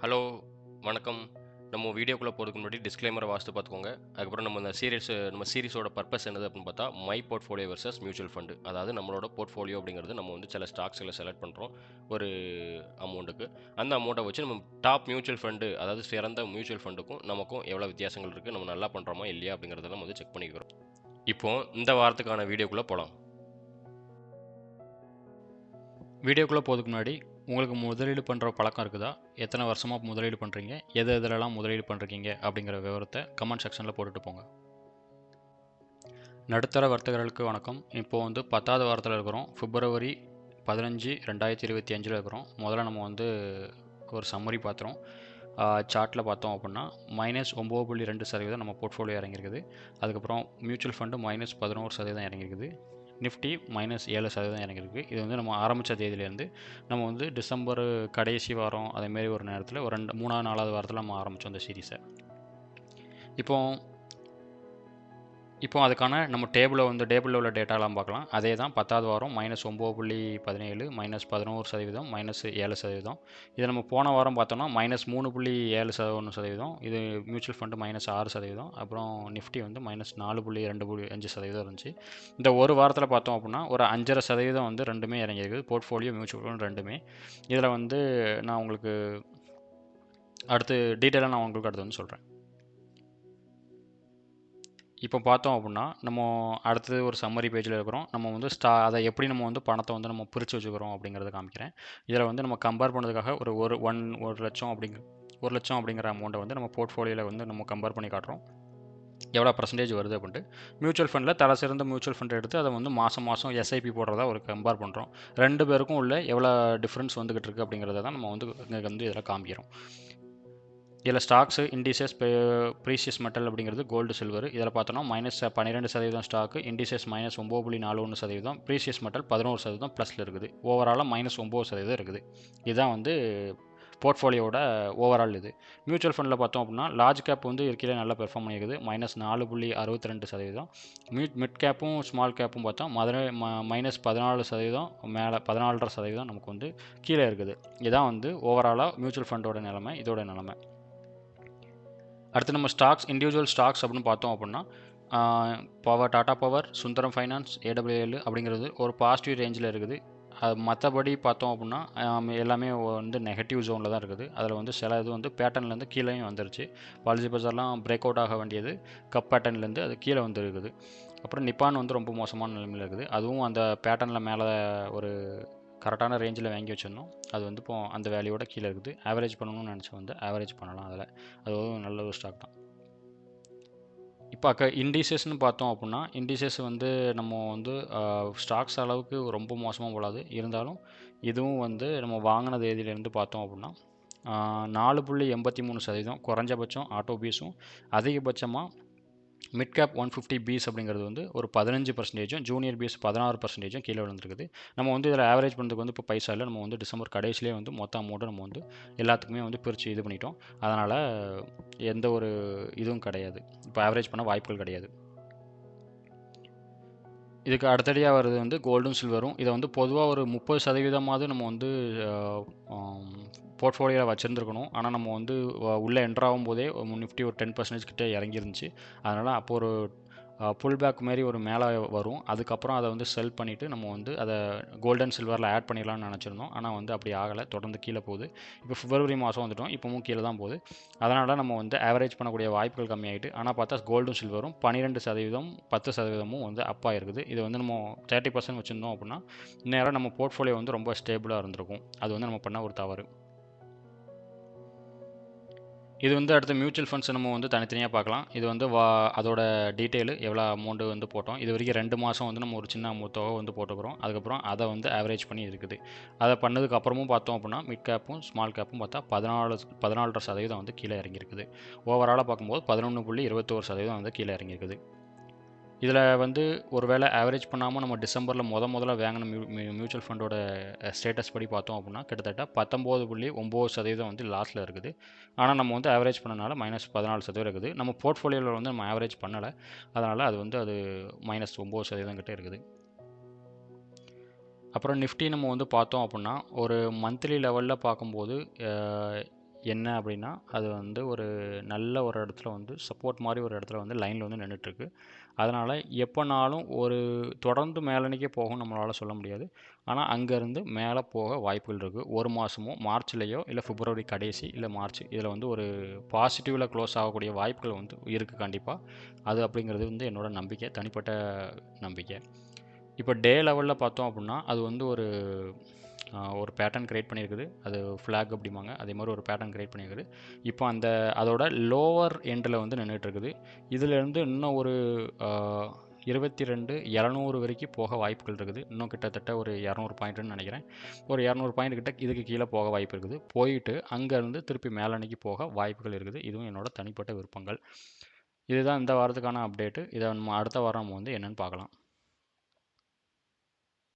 Hello, வணக்கம். நம்ம வீடியோக்குள்ள போறதுக்கு முன்னாடி டிஸ்க்ளைமர வாசித்து பார்த்துக்கோங்க. அதுக்கப்புறம் நம்ம சீரிஸோட பர்ப்பஸ் என்னது அப்படின்னு பார்த்தா, my portfolio versus mutual fund. அதாவது நம்மளோட போர்ட்ஃபோலியோ அப்படிங்கிறது நம்ம வந்து சில ஸ்டாக்ஸ்கள செலக்ட் பண்றோம். ஒரு அமௌண்ட்டுக்கு. அந்த அமௌண்ட்ட வச்சு நம்ம டாப் மியூச்சுவல் ஃபண்ட் அதாவது சிறந்த மியூச்சுவல் ஃபண்டுக்கும் நமக்கும் எவ்வளோ வித்தியாசங்கள் இருக்கு, நம்ம நல்லா பண்றோமா இல்லையா அப்படிங்கிறத நம்ம வந்து செக் பண்ணிக்கிறோம். இப்போ இந்த வாரத்துக்கான வீடியோக்குள்ள போலாம். வீடியோக்குள்ளே போகிறதுக்கு முன்னாடி உங்களுக்கு முதலீடு பண்ணுற பழக்கம் இருக்குதா? எத்தனை வருஷமாக முதலீடு பண்ணுறீங்க? எதுலலாம் முதலீடு பண்ணுறீங்க அப்படிங்கிற விவரத்தை கமெண்ட் செக்ஷனில் போட்டுட்டு போங்க. நடுத்தர வர்த்தகர்களுக்கு வணக்கம். இப்போது வந்து 10வது வாரத்தில் இருக்கிறோம். பிப்ரவரி 15, 2025 இருக்கிறோம். முதல்ல நம்ம வந்து ஒரு சம்மரி பார்த்துறோம். சார்ட்டில் பார்த்தோம் அப்படின்னா -9.2% நம்ம போர்ட்ஃபோலியோ இறங்கியிருக்குது. அதுக்கப்புறம் மியூச்சுவல் ஃபண்டு -11% இறங்கியிருக்குது. நிஃப்டி -7% இறங்கியிருக்கு. இது வந்து நம்ம ஆரம்பித்த தேதியிலேருந்து நம்ம வந்து டிசம்பர் கடைசி வாரம் அதேமாரி ஒரு நேரத்தில் ஒரு 3வது 4வது வாரத்தில் நம்ம ஆரம்பித்தோம் இந்த சீரீஸை. இப்போ அதுக்கான நம்ம டேபிளில் உள்ள டேட்டாலாம் பார்க்கலாம். அதே தான் 10வது வாரம் -9.17, -11%, -7%. இதை நம்ம போன வாரம் பார்த்தோம்னா -3.71%. இது மியூச்சுவல் ஃபண்டு -6%. அப்புறம் நிஃப்டி வந்து -4.25% இருந்துச்சு. இந்த ஒரு வாரத்தில் பார்த்தோம் அப்படின்னா ஒரு 5.5% வந்து ரெண்டுமே இறங்கியிருக்குது. போர்ட்ஃபோலியோ மியூச்சுவல் ஃபண்ட் ரெண்டுமே. இதில் வந்து நான் உங்களுக்கு அடுத்து அடுத்து வந்து சொல்கிறேன். இப்போ பார்த்தோம் அப்படின்னா நம்ம அடுத்தது ஒரு சம்மரி பேஜில் இருக்கிறோம். நம்ம வந்து அதை எப்படி நம்ம வந்து பணத்தை வந்து நம்ம பிரித்து வச்சுக்கிறோம் அப்படிங்கிறத காமிக்கிறேன். இதில் வந்து நம்ம கம்பேர் பண்ணுறதுக்காக ஒரு லட்சம் அப்படிங்கிற அமௌண்ட்டை வந்து நம்ம போர்ட்ஃபோலியோவில் வந்து நம்ம கம்பேர் பண்ணி காட்டுறோம். எவ்வளோ பர்சன்டேஜ் வருது அப்படின்ட்டு மியூச்சுவல் ஃபண்டில் தலை சிறந்த மியூச்சுவல் ஃபண்ட் எடுத்து அதை வந்து மாதம் எஸ்ஐபி போடுறதா ஒரு கம்பேர் பண்ணுறோம். ரெண்டு பேருக்கும் உள்ள எவ்வளோ டிஃப்ரென்ஸ் வந்துகிட்டு இருக்குது அப்படிங்கிறத தான் நம்ம வந்து இங்கே வந்து இதில் காமிக்கிறோம். இதில் ஸ்டாக்ஸு இண்டிசஸ் ப்ரீசியஸ் மெட்டல் அப்படிங்கிறது கோல்டு சில்வர். இதில் பார்த்தோன்னா -12% ஸ்டாக்கு, இண்டிசஸ் -9.41%, ப்ரீசியஸ் மெட்டல் 11% ப்ளஸில் இருக்குது. ஓவராலாக -9% இருக்குது. இதுதான் வந்து போர்ட்ஃபோலியோட ஓவரால் இது. மியூச்சுவல் ஃபண்டில் பார்த்தோம் அப்படின்னா லார்ஜ் கேப் வந்து இருக்கையில் நல்லா பெர்ஃபார்ம் பண்ணியிருக்குது -4.62%. மிட் கேப்பும் ஸ்மால் கேப்பும் பார்த்தா -14% மேலே 14.5% நமக்கு வந்து கீழே இருக்குது. இதுதான் வந்து ஓவராலாக மியூச்சுவல் ஃபண்டோட நிலைமை, இதோட நிலைமை. அடுத்து நம்ம இண்டிவிஜுவல் ஸ்டாக்ஸ் அப்படின்னு பார்த்தோம் அப்படின்னா Tata power, Sundaram finance, AWL அப்படிங்கிறது ஒரு பாசிட்டிவ் ரேஞ்சில் இருக்குது. மற்றபடி பார்த்தோம் அப்படின்னா எல்லாமே வந்து நெகட்டிவ் ஜோனில் தான் இருக்குது. அதில் வந்து சில இது வந்து பேட்டர்ன்லேருந்து கீழேயும் வந்துருச்சு. பாலிசி பஜார்லாம் பிரேக் அவுட் ஆக வேண்டியது கப் பேட்டர்ன்லேருந்து அது கீழே வந்து இருக்குது. அப்புறம் நிப்பான் வந்து ரொம்ப மோசமான நிலைமையில் இருக்குது. அதுவும் அந்த பேட்டர்னில் மேலே ஒரு கரெக்டான ரேஞ்சில் வாங்கி வச்சுருந்தோம். அது வந்து இப்போ அந்த வேல்யூவோட கீழே இருக்குது. ஆவரேஜ் பண்ணணும்னு நினச்சி வந்து ஆவரேஜ் பண்ணலாம். அதில் அது ஒரு நல்ல ஒரு ஸ்டாக் தான். இப்போ இண்டிசஸ்ன்னு பார்த்தோம் அப்படின்னா இண்டிசஸ் வந்து நம்ம வந்து ஸ்டாக்ஸ் அளவுக்கு ரொம்ப மோசமாக போடாது. இருந்தாலும் இதுவும் வந்து நம்ம வாங்கின தேதியிலேருந்து பார்த்தோம் அப்படின்னா 4.83% குறைஞ்சபட்சம் ஆட்டோ பீஸும், அதிகபட்சமாக மிட் கேப் 150 பீஸ் அப்படிங்கிறது வந்து ஒரு 15%, ஜூனியர் பீஸ் 16% கீழே விழுந்துருக்குது. நம்ம வந்து இதில் ஆவரேஜ் பண்ணுறதுக்கு வந்து இப்போ பைசா இல்லை. நம்ம வந்து டிசம்பர் கடைசிலேயே வந்து மொத்த அமௌண்ட்டை நம்ம வந்து எல்லாத்துக்குமே வந்து பிரித்து இது பண்ணிட்டோம். அதனால் எந்த ஒரு இதுவும் கிடையாது. இப்போ ஆவரேஜ் பண்ண வாய்ப்புகள் கிடையாது. இதுக்கு அடுத்தடியாக வருது வந்து கோல்டும் சில்வரும். இதை வந்து பொதுவாக ஒரு 30% நம்ம வந்து போர்ட்ஃபோலியோவில் வச்சுருந்துருக்கணும். ஆனால் நம்ம வந்து உள்ளே என்ட்ரு ஆகும்போதே நிஃப்டி ஒரு 10% கிட்டே இறங்கிருந்துச்சு. அதனால் அப்போ ஒரு புல் பேக் மாரி ஒரு மேலே வரும். அதுக்கப்புறம் அதை வந்து செல் பண்ணிவிட்டு நம்ம வந்து அதை கோல்டன் சில்வரில் ஆட் பண்ணிடலாம்னு நினச்சிருந்தோம். ஆனால் வந்து அப்படி ஆகலை. தொடர்ந்து கீழே போகுது. இப்போ பிப்ரவரி மாதம் வந்துட்டோம். இப்போவும் கீழே தான் போகுது. அதனால் நம்ம வந்து ஆவரேஜ் பண்ணக்கூடிய வாய்ப்புகள் கம்மியாகிட்டு, ஆனால் பார்த்தா கோல்டும் சில்வரும் 12%, 10%மும் வந்து அப் ஆகிருக்குது. இது வந்து நம்ம 30% வச்சுருந்தோம் அப்படின்னா நேரம் நம்ம போர்ட்ஃபோலியோ வந்து ரொம்ப ஸ்டேபிளாக இருந்திருக்கும். அது வந்து நம்ம பண்ண ஒரு தவறு. இது வந்து அடுத்த மியூச்சுவல் ஃபண்ட்ஸ் நம்ம வந்து தனித்தனியாக பார்க்கலாம். இது வந்து அதோட டீட்டெயிலு எவ்வளோ அமௌண்ட்டு வந்து போட்டோம். இது வரைக்கும் 2 மாதம் வந்து நம்ம ஒரு சின்ன தொகை வந்து போட்டுக்கிறோம். அதுக்கப்புறம் அதை வந்து ஆவரேஜ் பண்ணி இருக்குது. அதை பண்ணதுக்கு அப்புறமும் பார்த்தோம் அப்படின்னா மிட் கேப்பும் ஸ்மால் கேப்பும் பார்த்தா 14.5% வந்து கீழே இறங்கியிருக்குது. ஓவராலாக பார்க்கும்போது 11.21% வந்து கீழே இறங்கியிருக்குது. இதில் வந்து ஒரு வேளை ஆவரேஜ் பண்ணாமல் நம்ம டிசம்பரில் முதல்ல வாங்கின மியூச்சுவல் ஃபண்டோட ஸ்டேட்டஸ் படி பார்த்தோம் அப்படின்னா கிட்டத்தட்ட 19.9% வந்து லாஸில் இருக்குது. ஆனால் நம்ம வந்து ஆவரேஜ் பண்ணனால -14% இருக்குது. நம்ம போர்ட்ஃபோலியோவில் வந்து நம்ம ஆவரேஜ் பண்ணலை. அதனால் அது வந்து -9% கிட்டே இருக்குது. அப்புறம் நிஃப்டி நம்ம வந்து பார்த்தோம் அப்படின்னா ஒரு மந்த்லி லெவலில் பார்க்கும்போது என்ன அப்படின்னா அது வந்து ஒரு நல்ல ஒரு இடத்துல வந்து சப்போர்ட் மாதிரி ஒரு இடத்துல வந்து லைனில் வந்து நின்றுட்டுருக்கு. அதனால் எப்போனாலும் ஒரு தொடர்ந்து மேலணிக்கே போகும் நம்மளால் சொல்ல முடியாது. ஆனால் அங்கேருந்து மேலே போக வாய்ப்புகள் இருக்குது. ஒரு மாதமோ மார்ச்லேயோ இல்லை பிப்ரவரி கடைசி இல்லை மார்ச் இதில் வந்து ஒரு பாசிட்டிவில் க்ளோஸ் ஆகக்கூடிய வாய்ப்புகள் வந்து இருக்குது கண்டிப்பாக. அது அப்படிங்கிறது வந்து என்னோட நம்பிக்கை, தனிப்பட்ட நம்பிக்கை. இப்போ டே லெவலில் பார்த்தோம் அப்படின்னா அது வந்து ஒரு பேட்டர்ன் கிரியேட் பண்ணியிருக்குது. அது ஃப்ளாக் அப்படிம்பாங்க. அதே மாதிரி ஒரு பேட்டர்ன் கிரியேட் பண்ணியிருக்குது. இப்போ அதோட லோவர் எண்டில் வந்து நின்றுட்டு இருக்குது. இதிலேருந்து இன்னும் ஒரு 22,700 வரைக்கும் போக வாய்ப்புகள் இருக்குது. இன்னும் கிட்டத்தட்ட ஒரு 200 பாயிண்ட்டுன்னு நினைக்கிறேன். ஒரு 200 பாயிண்ட் கிட்ட இதுக்கு கீழே போக வாய்ப்பு இருக்குது. போயிட்டு அங்கேருந்து திருப்பி மேலணிக்கு போக வாய்ப்புகள் இருக்குது. இதுவும் என்னோட தனிப்பட்ட விருப்பங்கள். இதுதான் இந்த வாரத்துக்கான அப்டேட்டு. இதை நம்ம அடுத்த வாரம் நம்ம வந்து என்னென்னு பார்க்கலாம்.